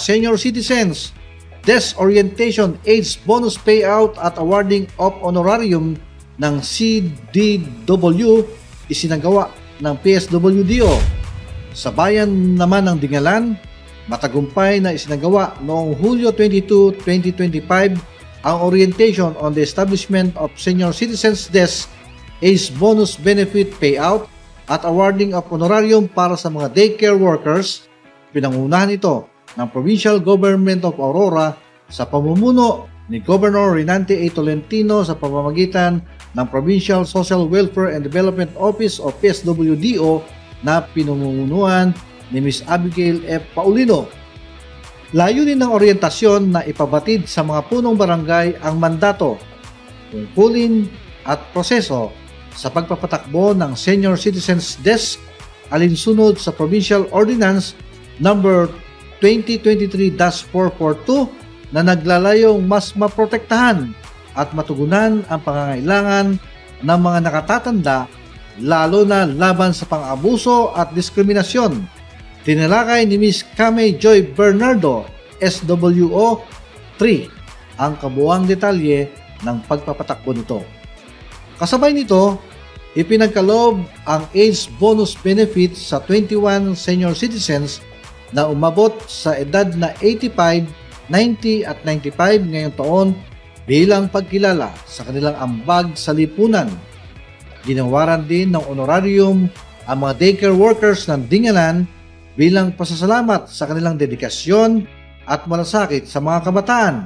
Senior Citizens Desorientation AIDS Bonus Payout at Awarding of Honorarium ng CDW isinagawa ng PSWDO. Sa bayan naman ng Dingalan, matagumpay na isinagawa noong Hulyo 22, 2025 ang orientation on the establishment of Senior Citizens Desk AIDS Bonus Benefit Payout at awarding of honorarium para sa mga daycare workers. Pinangunahan ito ng Provincial Government of Aurora sa pamumuno ni Governor Renante A. Tolentino sa pamamagitan ng Provincial Social Welfare and Development Office o PSWDO na pinamumunuan ni Ms. Abigail F. Paulino. Layunin ng oryentasyon na ipabatid sa mga punong barangay ang mandato, tungkulin at proseso sa pagpapatakbo ng Senior Citizens Desk alinsunod sa Provincial Ordinance number 2023-442 na naglalayong mas maprotektahan at matugunan ang pangangailangan ng mga nakatatanda lalo na laban sa pang-abuso at diskriminasyon. Tinalakay ni Ms. Camay Joy Bernardo, SWO 3, ang kabuuang detalye ng pagpapatakbo nito. Kasabay nito, ipinagkaloob ang AIDS Bonus Benefit sa 21 senior citizens na umabot sa edad na 85, 90 at 95 ngayong taon bilang pagkilala sa kanilang ambag sa lipunan. Ginawaran din ng honorarium ang mga daycare workers ng Dingalan bilang pasasalamat sa kanilang dedikasyon at malasakit sa mga kabataan.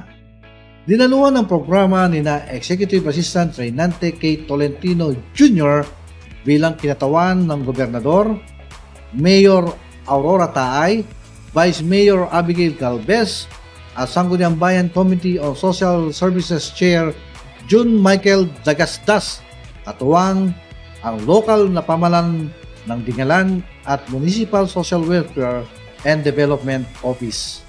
Dinaluhan ng programa ni na Executive Assistant Renante K. Tolentino Jr. bilang kinatawan ng Gobernador, Mayor Aurora Taay, Vice Mayor Abigail Galvez, at Sangguniang Bayan Committee on Social Services Chair June Michael Dagasdas, katuwang ang lokal na pamalan ng Dingalan at Municipal Social Welfare and Development Office.